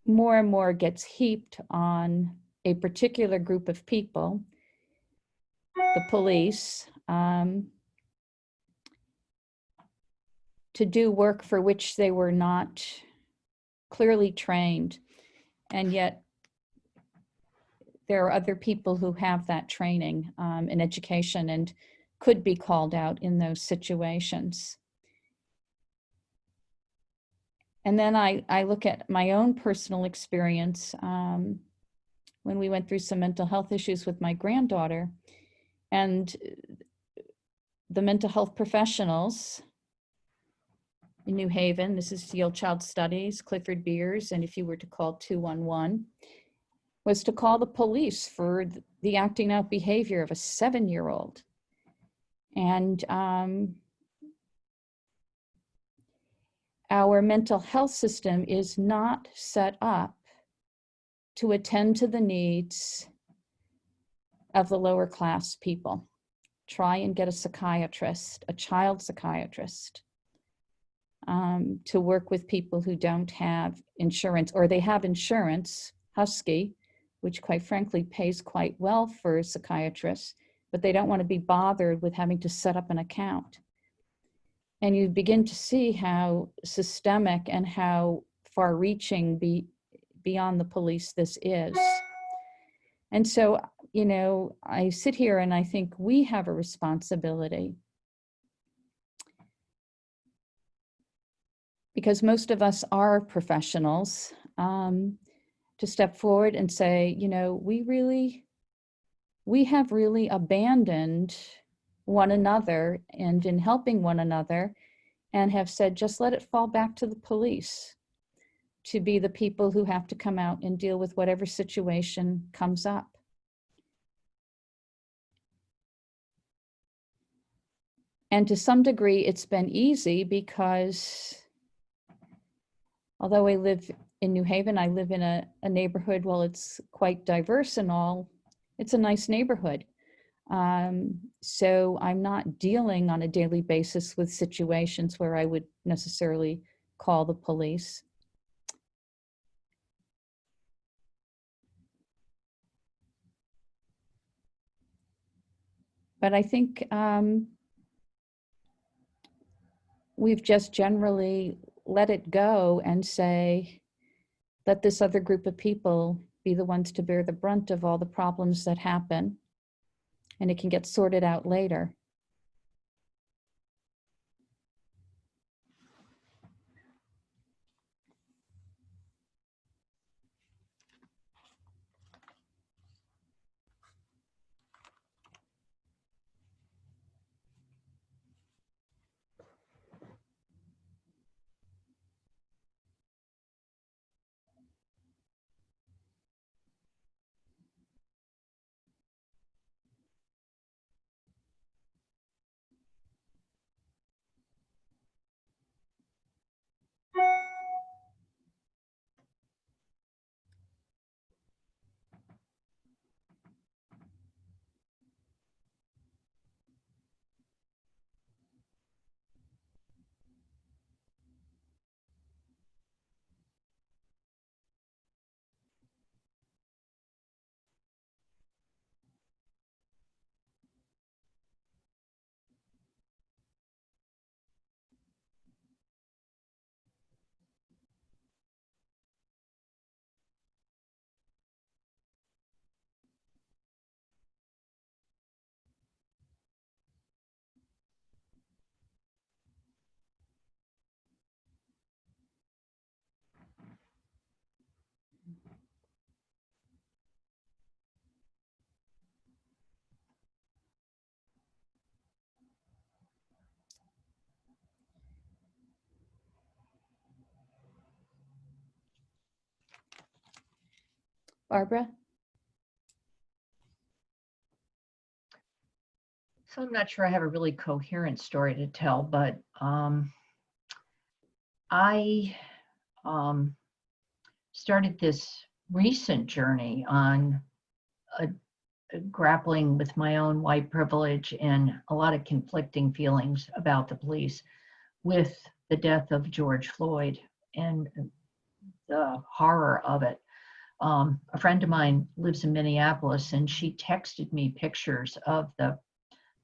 S1: more and more gets heaped on a particular group of people, the police, to do work for which they were not clearly trained. And yet there are other people who have that training in education and could be called out in those situations. And then I look at my own personal experience when we went through some mental health issues with my granddaughter, and the mental health professionals in New Haven, this is Yale Child Studies, Clifford Beers, and if you were to call 211, was to call the police for the acting out behavior of a 7-year-old. And our mental health system is not set up to attend to the needs of the lower class people. Try and get a psychiatrist, a child psychiatrist, to work with people who don't have insurance, or they have insurance, Husky, which quite frankly pays quite well for psychiatrists, but they don't want to be bothered with having to set up an account. And you begin to see how systemic and how far-reaching beyond the police this is. And so, you know, I sit here and I think we have a responsibility, because most of us are professionals, to step forward and say, you know, we have really abandoned one another and in helping one another, and have said, just let it fall back to the police to be the people who have to come out and deal with whatever situation comes up. And to some degree, it's been easy because although I live in New Haven, I live in a neighborhood, while it's quite diverse and all, it's a nice neighborhood. So I'm not dealing on a daily basis with situations where I would necessarily call the police. But I think we've just generally let it go and say, let this other group of people be the ones to bear the brunt of all the problems that happen, and it can get sorted out later. Barbara?
S10: So I'm not sure I have a really coherent story to tell, but I started this recent journey on grappling with my own white privilege and a lot of conflicting feelings about the police with the death of George Floyd and the horror of it. A friend of mine lives in Minneapolis, and she texted me pictures of the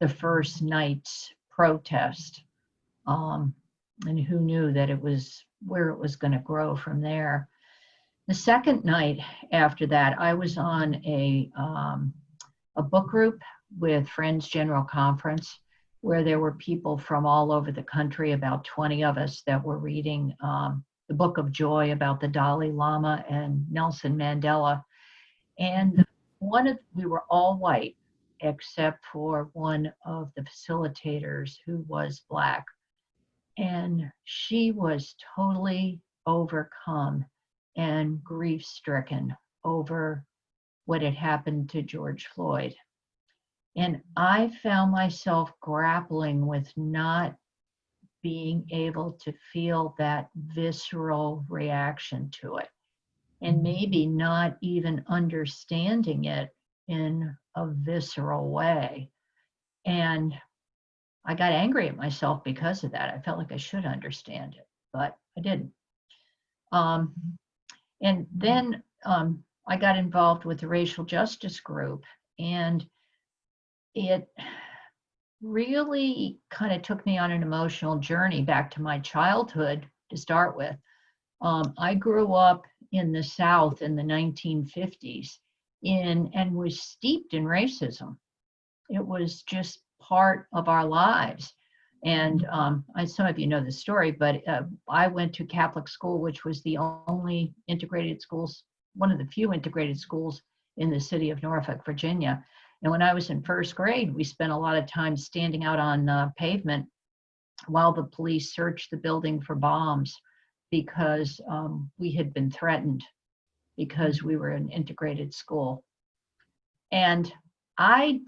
S10: first night's protest, and who knew that it was where it was going to grow from there. The second night after that, I was on a book group with Friends General Conference, where there were people from all over the country, about 20 of us, that were reading the Book of Joy about the Dalai Lama and Nelson Mandela. And we were all white, except for one of the facilitators who was Black. And she was totally overcome and grief-stricken over what had happened to George Floyd. And I found myself grappling with not being able to feel that visceral reaction to it, and maybe not even understanding it in a visceral way. And I got angry at myself because of that. I felt like I should understand it, but I didn't. And then I got involved with the racial justice group, and it really kind of took me on an emotional journey back to my childhood to start with. I grew up in the South in the 1950s and was steeped in racism. It was just part of our lives. And some of you know the story, but I went to Catholic school, which was the only integrated schools, one of the few integrated schools in the city of Norfolk, Virginia. And when I was in first grade, we spent a lot of time standing out on pavement while the police searched the building for bombs, because we had been threatened because we were an integrated school. And I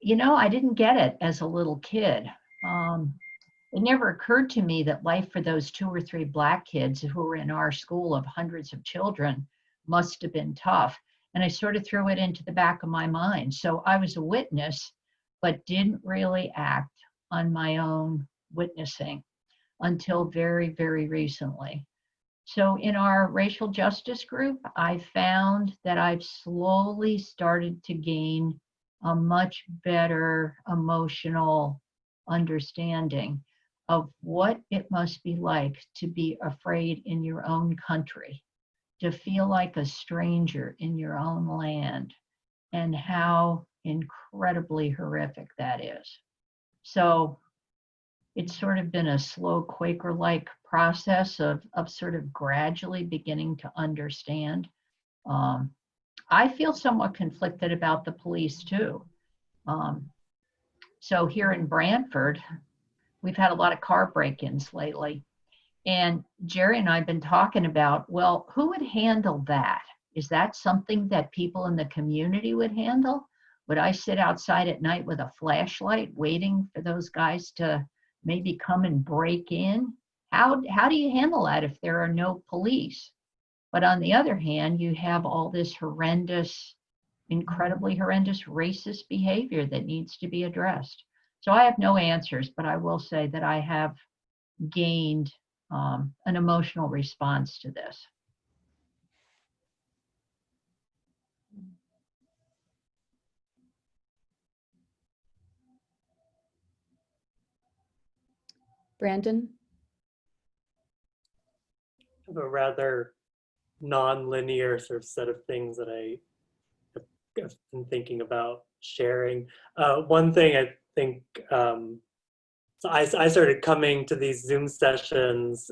S10: didn't get it as a little kid. It never occurred to me that life for those 2 or 3 Black kids who were in our school of hundreds of children must have been tough. And I sort of threw it into the back of my mind. So I was a witness, but didn't really act on my own witnessing until very, very recently. So in our racial justice group, I found that I've slowly started to gain a much better emotional understanding of what it must be like to be afraid in your own country, to feel like a stranger in your own land, and how incredibly horrific that is. So it's sort of been a slow Quaker-like process of sort of gradually beginning to understand. I feel somewhat conflicted about the police too. So here in Brantford, we've had a lot of car break-ins lately. And Jerry and I have been talking about, well, who would handle that? Is that something that people in the community would handle? Would I sit outside at night with a flashlight waiting for those guys to maybe come and break in? How do you handle that if there are no police? But on the other hand, you have all this horrendous, incredibly horrendous racist behavior that needs to be addressed. So I have no answers, but I will say that I have gained an emotional response to this.
S1: Brandon?
S11: Have a rather non-linear sort of set of things that I have been thinking about sharing. One thing I think, so I started coming to these Zoom sessions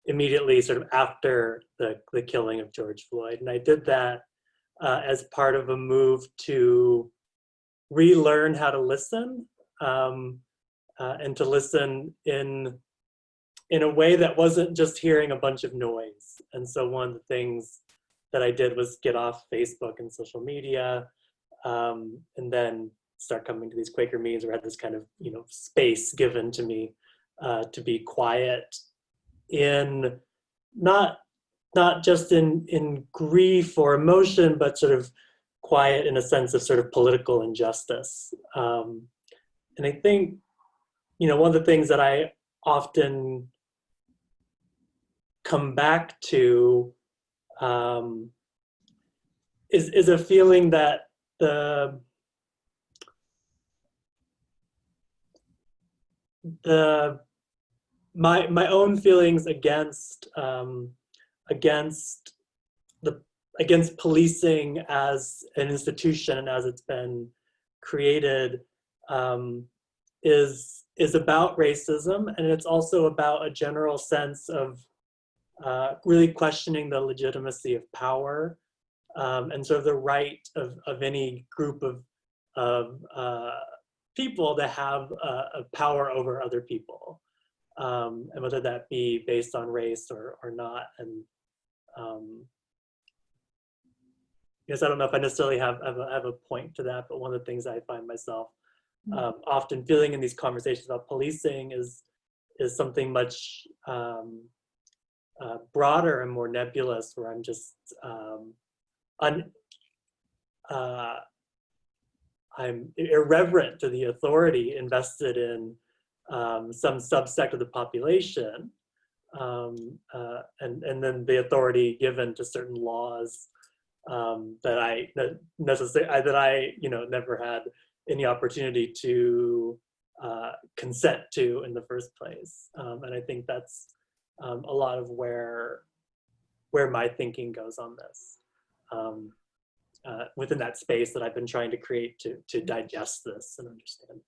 S11: immediately sort of after the killing of George Floyd. And I did that as part of a move to relearn how to listen, and to listen in a way that wasn't just hearing a bunch of noise. And so one of the things that I did was get off Facebook and social media, and then start coming to these Quaker meetings where I had this kind of, space given to me to be quiet in not just in grief or emotion, but sort of quiet in a sense of sort of political injustice. And I think, one of the things that I often come back to is a feeling that my own feelings against policing as an institution and as it's been created is about racism, and it's also about a general sense of really questioning the legitimacy of power, and sort of the right of any group of people to have a power over other people, and whether that be based on race or not. And I don't know if I necessarily have a point to that, but one of the things I find myself often feeling in these conversations about policing is something much broader and more nebulous, where I'm just I'm irreverent to the authority invested in some subsect of the population, and then the authority given to certain laws that I never had any opportunity to consent to in the first place. And I think that's a lot of where my thinking goes on this. Within that space that I've been trying to create to digest this and understand.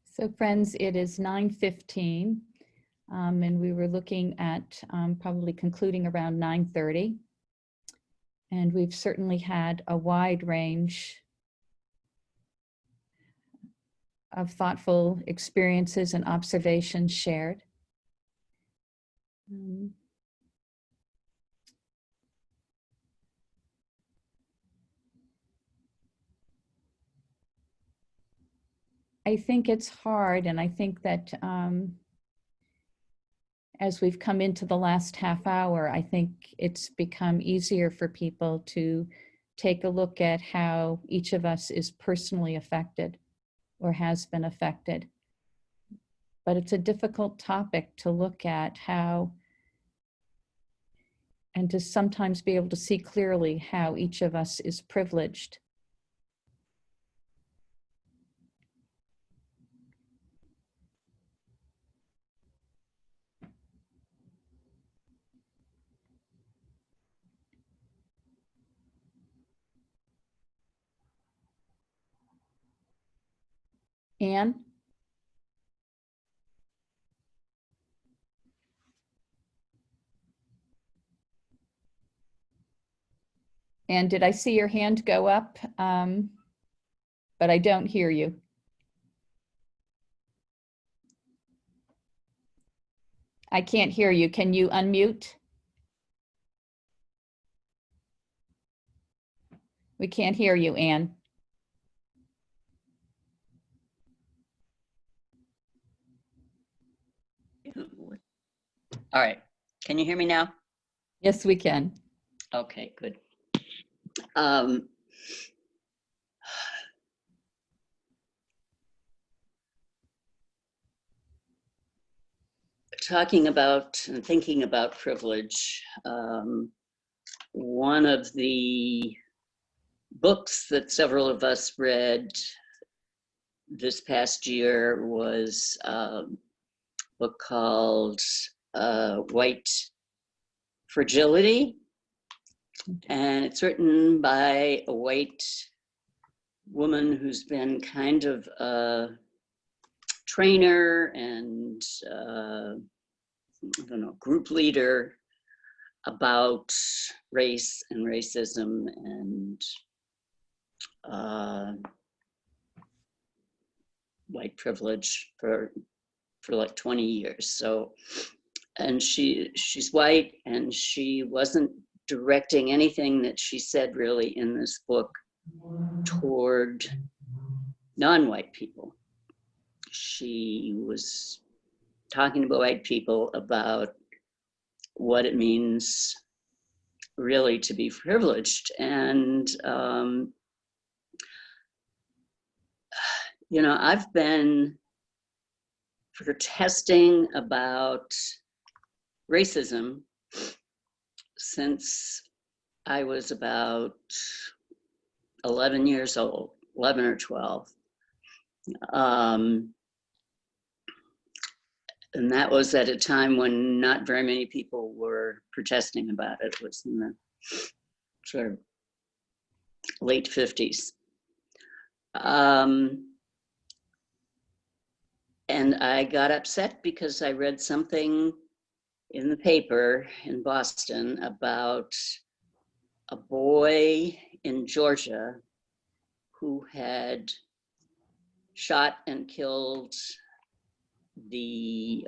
S1: So friends, it is 9:15, and we were looking at probably concluding around 9:30. And we've certainly had a wide range of thoughtful experiences and observations shared. I think it's hard, and I think that as we've come into the last half hour, I think it's become easier for people to take a look at how each of us is personally affected or has been affected. But it's a difficult topic to look at how, and to sometimes be able to see clearly how each of us is privileged. Anne? Anne, did I see your hand go up? But I don't hear you. I can't hear you. Can you unmute? We can't hear you, Anne.
S12: All right. Can you hear me now?
S1: Yes, we can.
S12: Okay, good. Talking about and thinking about privilege, one of the books that several of us read this past year was a book called White Fragility, and it's written by a white woman who's been kind of a trainer and I don't know, group leader about race and racism and white privilege for like 20 years. So, and she's white, and she wasn't directing anything that she said really in this book toward non-white people. She was talking to white people about what it means really to be privileged. And, you know, I've been protesting about racism since I was about 11 years old, 11 or 12. And that was at a time when not very many people were protesting about it. It was in the sort of late 50s. And I got upset because I read something in the paper in Boston about a boy in Georgia who had shot and killed the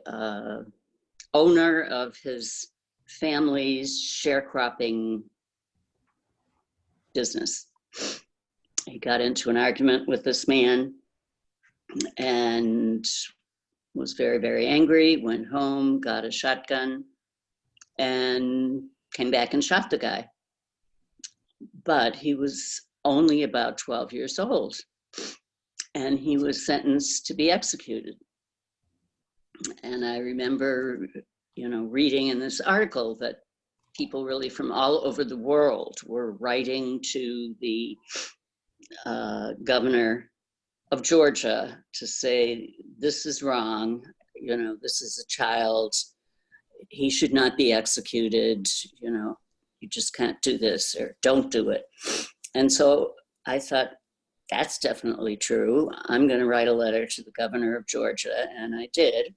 S12: owner of his family's sharecropping business. He got into an argument with this man and was very, very angry, went home, got a shotgun, and came back and shot the guy. But he was only about 12 years old. and he was sentenced to be executed. And I remember, reading in this article that people really from all over the world were writing to the governor of Georgia to say, this is wrong, this is a child, he should not be executed, you just can't do this, or don't do it. And so I thought, that's definitely true. I'm going to write a letter to the governor of Georgia, and I did.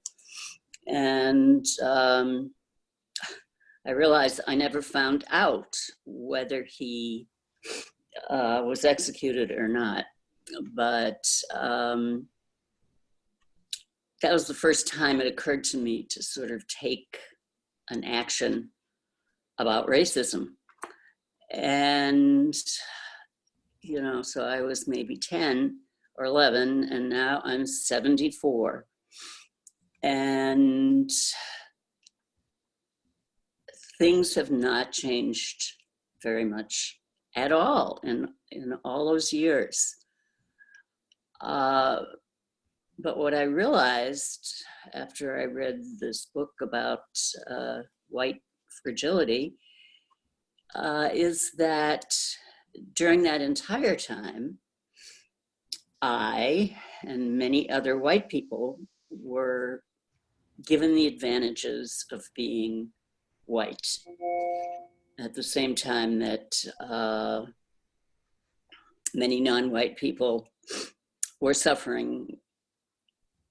S12: And I realized I never found out whether he was executed or not. But that was the first time it occurred to me to sort of take an action about racism. And so I was maybe 10 or 11, and now I'm 74. And things have not changed very much at all in all those years. But what I realized after I read this book about white fragility is that during that entire time, I and many other white people were given the advantages of being white at the same time that many non-white people were suffering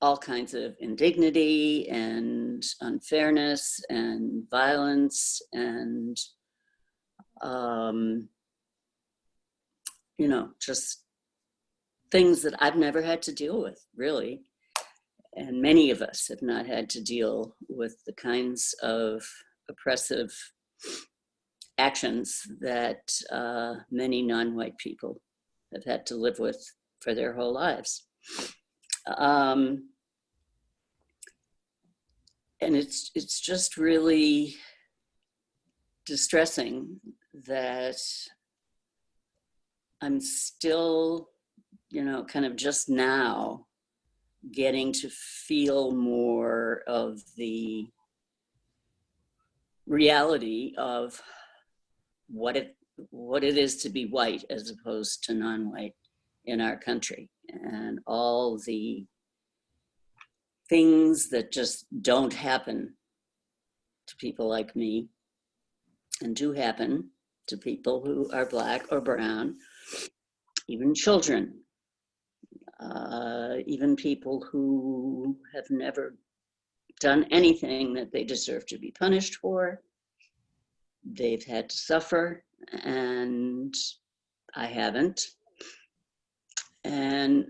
S12: all kinds of indignity and unfairness and violence and just things that I've never had to deal with, really. And many of us have not had to deal with the kinds of oppressive actions that many non-white people have had to live with for their whole lives. And it's just really distressing that I'm still, kind of just now getting to feel more of the reality of what it is to be white as opposed to non-white in our country, and all the things that just don't happen to people like me and do happen to people who are Black or brown, even children, even people who have never done anything that they deserve to be punished for. They've had to suffer, and I haven't. And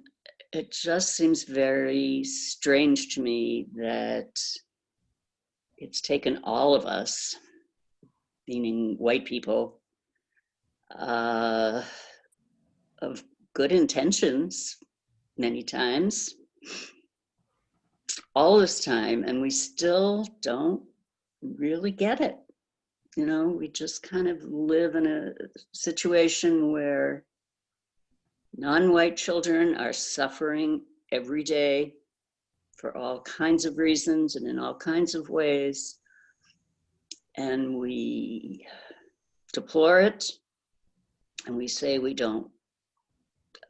S12: it just seems very strange to me that it's taken all of us, meaning white people, of good intentions many times, all this time, and we still don't really get it. We just kind of live in a situation where non-white children are suffering every day for all kinds of reasons and in all kinds of ways. And we deplore it, and we say we don't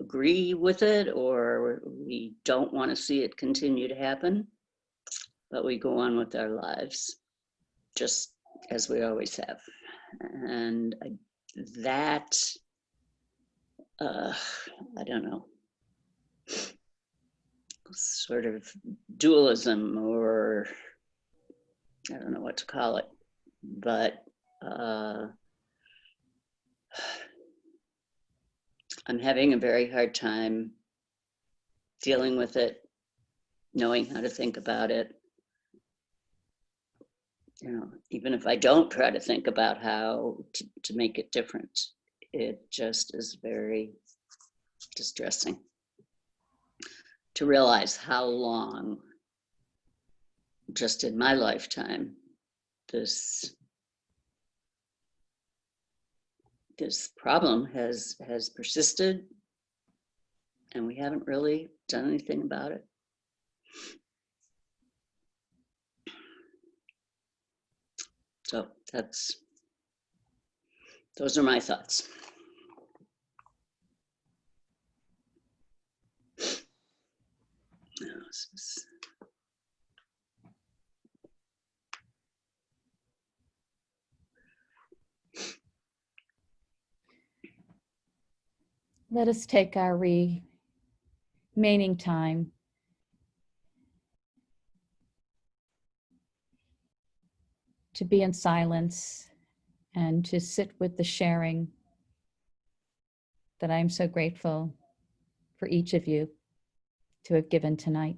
S12: agree with it, or we don't want to see it continue to happen, but we go on with our lives just as we always have. And that, I don't know, sort of dualism, or I don't know what to call it, but I'm having a very hard time dealing with it, knowing how to think about it. Even if I don't try to think about how to make it different, it just is very distressing to realize how long, just in my lifetime, this problem has persisted and we haven't really done anything about it. So those are my thoughts. Now, this is-
S1: Let us take our remaining time to be in silence and to sit with the sharing that I'm so grateful for each of you to have given tonight.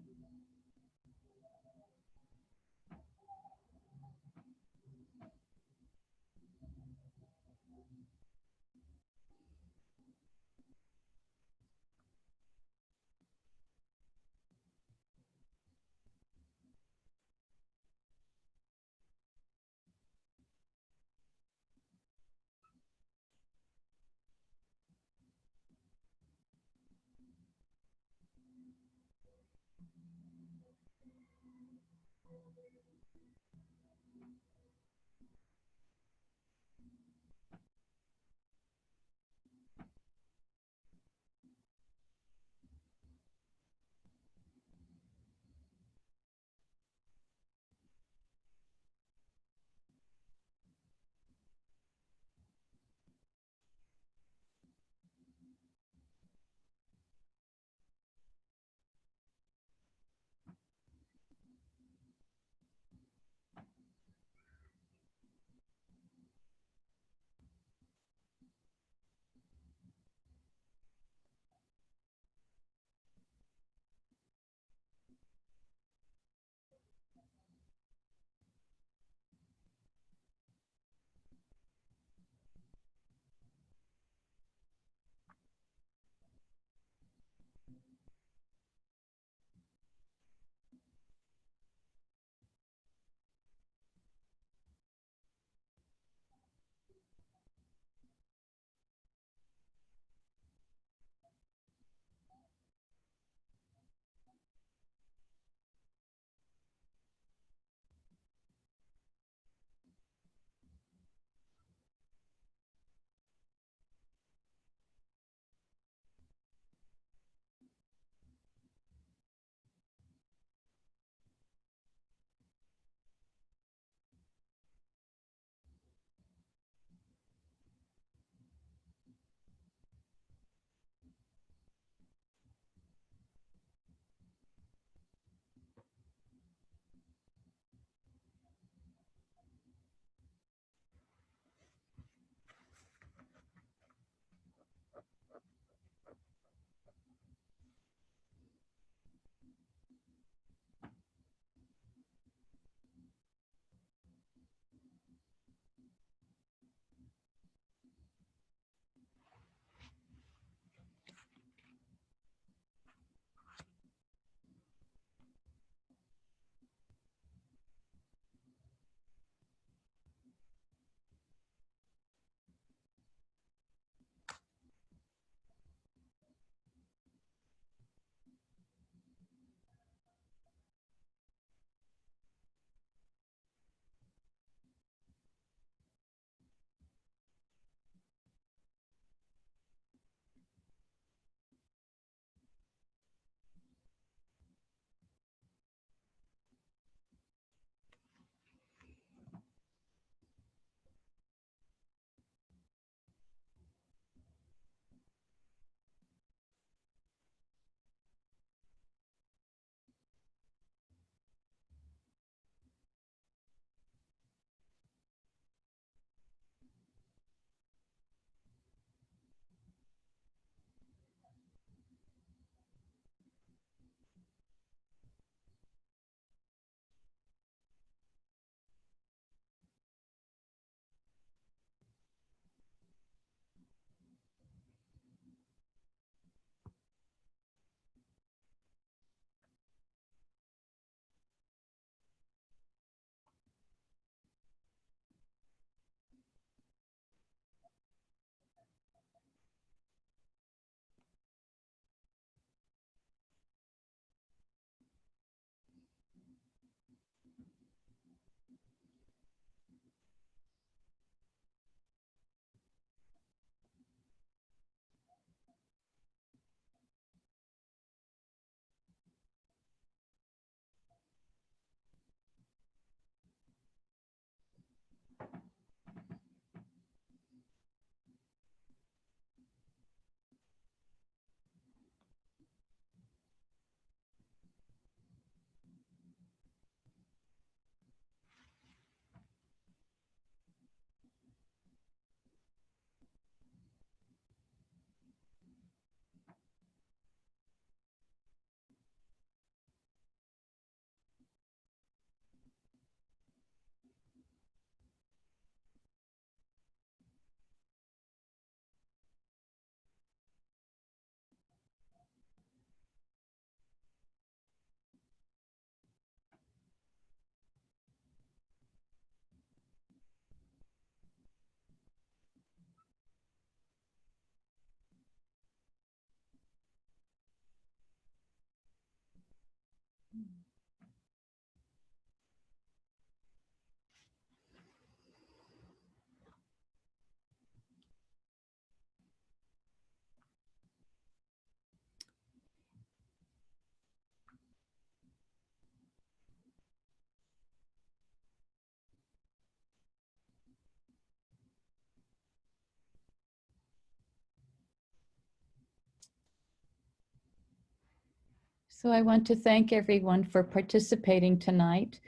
S1: So I want to thank everyone for participating tonight.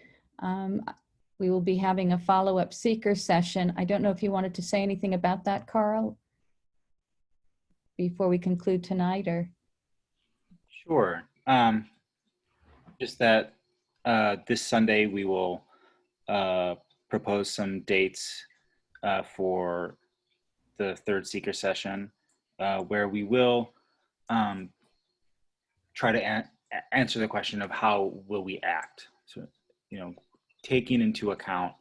S1: We will be having a follow-up seeker session. I don't know if you wanted to say anything about that, Carl, before we conclude tonight, or?
S3: Sure. Just that this Sunday we will propose some dates for the third seeker session, where we will try to answer the question of how will we act. So, you know, taking into account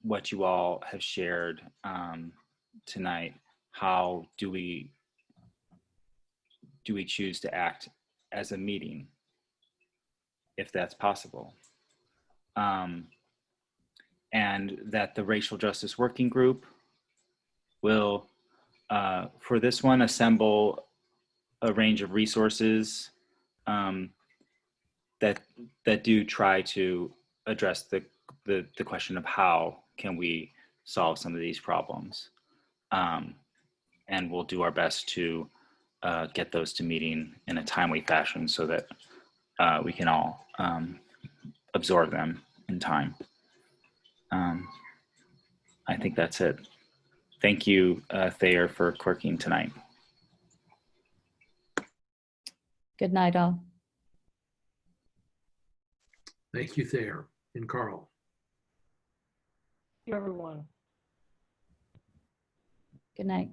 S3: what you all have shared tonight, how do we choose to act as a meeting, if that's possible? And that the Racial Justice Working Group will, for this one, assemble a range of resources that do try to address the question of how can we solve some of these problems. And we'll do our best to get those to meeting in a timely fashion so that we can all absorb them in time. I think that's it. Thank you, Thayer, for clerking tonight.
S1: Good night, all.
S13: Thank you, Thayer and Carl.
S2: Everyone.
S1: Good night.